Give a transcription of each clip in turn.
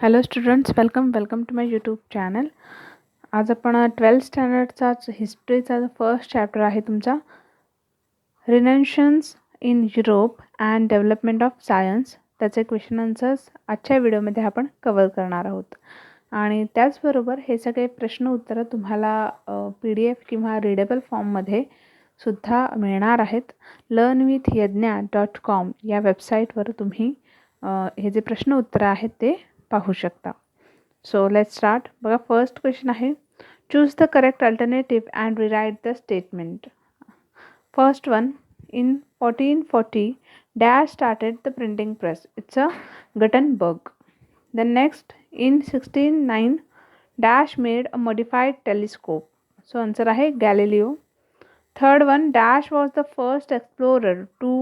Hello students, welcome to my YouTube channel. आज आपण 12th स्टँडर्डचाच हिस्ट्रीचा फर्स्ट चॅप्टर आहे तुमचा, renaissance in Europe and development of science. त्याचे क्वेश्चन आन्सर्स आजच्या व्हिडिओमध्ये आपण कवर करणार आहोत. आणि त्याचबरोबर हे सगळे प्रश्न उत्तरं तुम्हाला PDF किंवा रीडेबल फॉर्ममध्ये सुद्धा मिळणार आहेत. learnwithyajna.com या वेबसाईटवर तुम्ही हे जे प्रश्न उत्तरं आहेत ते पाहू शकता. So let's start. बघा, फर्स्ट क्वेश्चन आहे, choose the correct alternative and rewrite the statement. First one, in 1440 dash started the printing press. It's a Gutenberg. Then next, in 1609 dash made a modified telescope. So answer आहे Galileo. Third one, dash was the first explorer to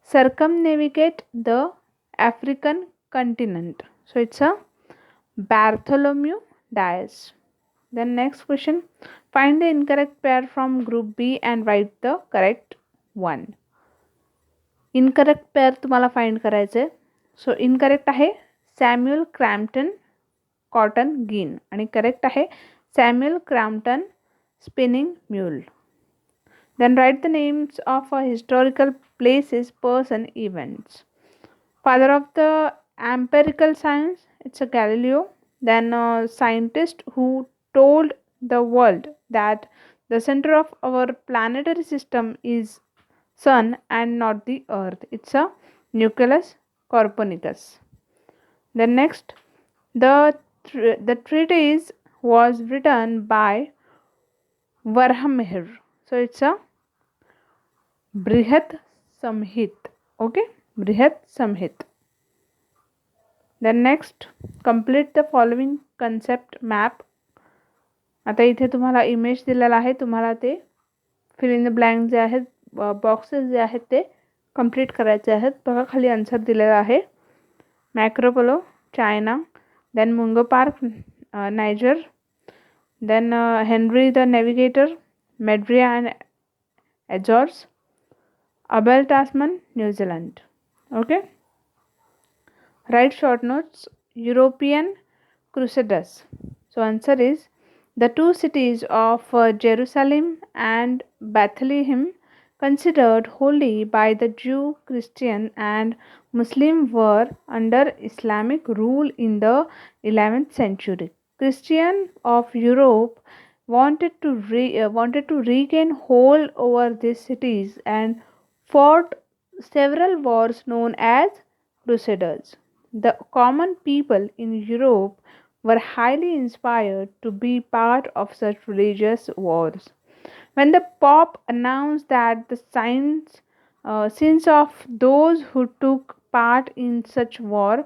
circumnavigate the African continent. So it's a Bartholomew Dias. Then next question, find the incorrect pair from group B and write the correct one. Incorrect pair तुम्हाला find करायचे. So incorrect आहे Samuel Crompton cotton gin आणि correct आहे Samuel Crompton spinning mule. Then write the names of historical places, person, events. Father of the empirical science, it's a Galileo. Then a scientist who told the world that the center of our planetary system is sun and not the earth, it's a Nucleus Copernicus. Then next, the treatise was written by Varhamihir, so it's a Brihat Samhit. Okay, Brihat Samhit. Then next, complete the following concept map. आता इथे तुम्हाला image दिलेला आहे, तुम्हाला ते fill in the blank जे आहेत, boxes जे आहेत ते कंप्लीट करायचे आहेत. बघा, खाली आन्सर दिलेला आहे, Marco Polo China, then Mungo Park Niger, then Henry the navigator Madeira and Azores, Abel Tasman New Zealand. Okay, write short notes. European Crusaders. So answer is the two cities of Jerusalem and Bethlehem, considered holy by the Jew, Christian and Muslim, were under Islamic rule in the 11th century. Christians of Europe wanted to regain hold over these cities and fought several wars known as Crusaders. The common people in Europe were highly inspired to be part of such religious wars. When the Pope announced that the sins of those who took part in such war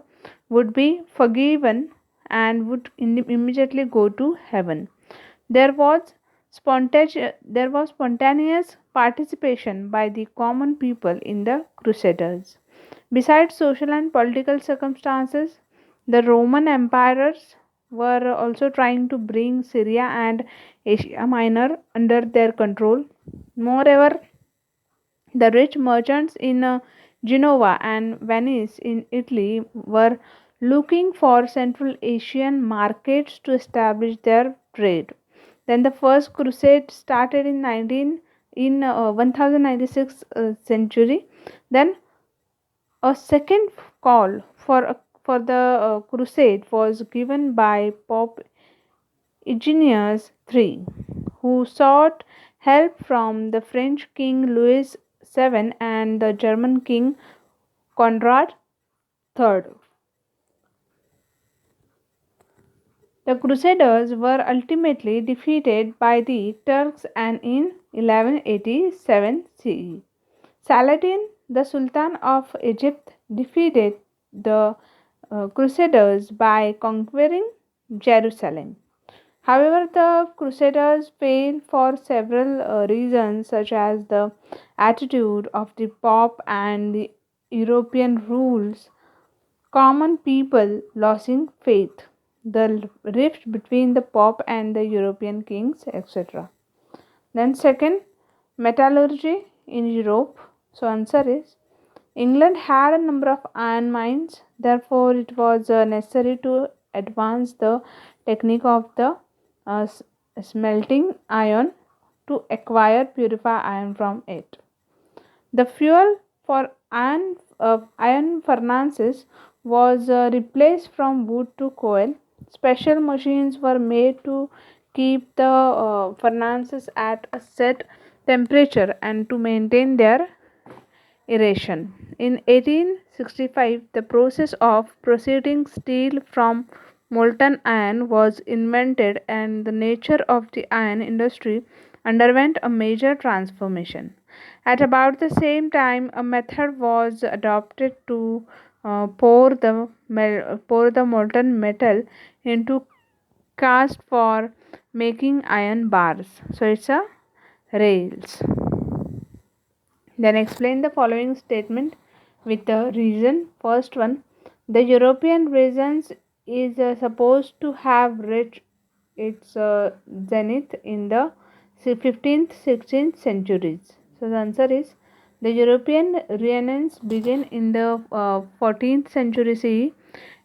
would be forgiven and would immediately go to heaven, there was spontaneous participation by the common people in the Crusaders. Besides social and political circumstances, the Roman emperors were also trying to bring Syria and Asia Minor under their control. Moreover, the rich merchants in Genoa and Venice in Italy were looking for Central Asian markets to establish their trade. Then the first crusade started in 1096 century. Then a second call for the crusade was given by Pope Eugenius III, who sought help from the French King Louis VII and the German King Conrad III. The Crusaders were ultimately defeated by the Turks and in 1187 CE. Saladin, the Sultan of Egypt, defeated the Crusaders by conquering Jerusalem. However, the Crusaders failed for several reasons, such as the attitude of the Pope and the European rules, common people losing faith, the rift between the Pope and the European kings, etc. Then second, metallurgy in Europe. So answer is England had a number of iron mines, therefore, it was necessary to advance the technique of the smelting iron to acquire purify iron from it. The fuel for iron furnaces was replaced from wood to coal. Special machines were made to keep the furnaces at a set temperature and to maintain their aeration. In 1865, the process of processing steel from molten iron was invented, and the nature of the iron industry underwent a major transformation. At about the same time, a method was adopted to pour the molten metal into cast for making iron bars. So it's a rails. Then explain the following statement with the reason. First one, the European regions is supposed to have reached its zenith in the 15th 16th centuries. So the answer is the European Renaissance began in the 14th century CE.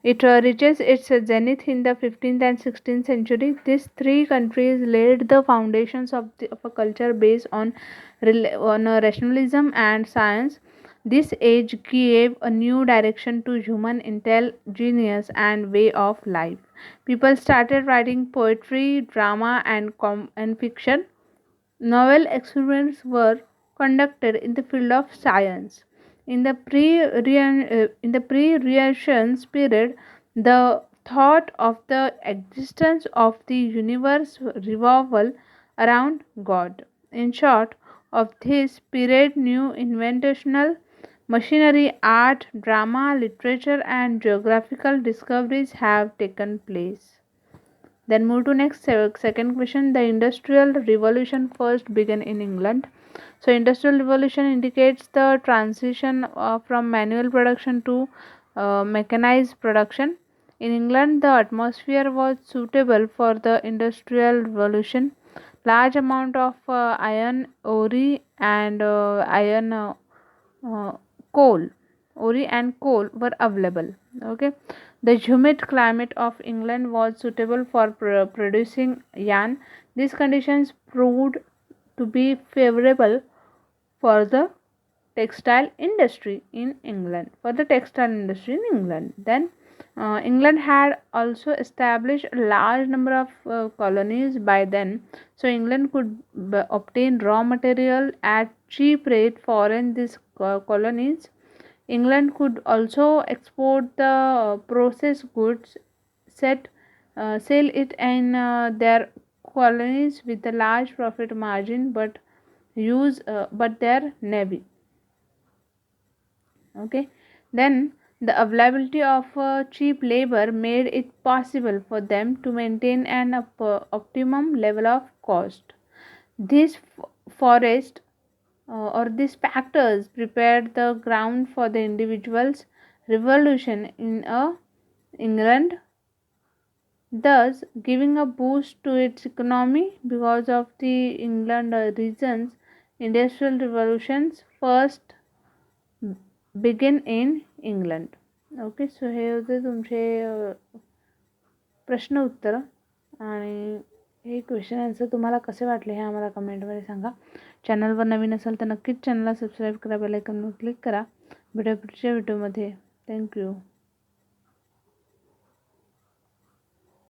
It reaches its zenith in the 15th and 16th century. These three countries laid the foundations of a culture based on, rationalism and science. This age gave a new direction to human intelligence and way of life. People started writing poetry, drama, and fiction. Novel experiments were conducted in the field of science. In the pre-Renaissance period, the thought of the existence of the universe revolved around God. In short, of this period, new inventional machinery, art, drama, literature, and geographical discoveries have taken place. Then move to next second question. The industrial revolution first began in England. So industrial revolution indicates the transition from manual production to mechanized production. In England, the atmosphere was suitable for the industrial revolution. Large amount of iron ore and uh, coal coal were available. Okay, the humid climate of England was suitable for producing yarn. These conditions proved to be favorable for the textile industry in England. Then England had also established a large number of colonies by then, so England could obtain raw material at cheap rate foreign these colonies. England could also export the processed goods, set sell it in their colonies with a large profit margin, but their navy. Okay, then the availability of cheap labor made it possible for them to maintain an optimum level of cost. This forest or these factors prepared the ground for the individual's revolution in England, thus giving a boost to its economy. Because of the England regions, industrial revolutions first begin in England. Okay, so हे होते तुमचे प्रश्न उत्तर. आणि हे question answer तुम्हाला कसे वाटले हे आम्हाला कमेंटमध्ये सांगा. चॅनलवर नवीन असाल तर नक्कीच चॅनलला सबस्क्राईब करा, बेल आयकॉनवर क्लिक करा. भेटूया पुढच्या व्हिडिओमध्ये. थँक्यू.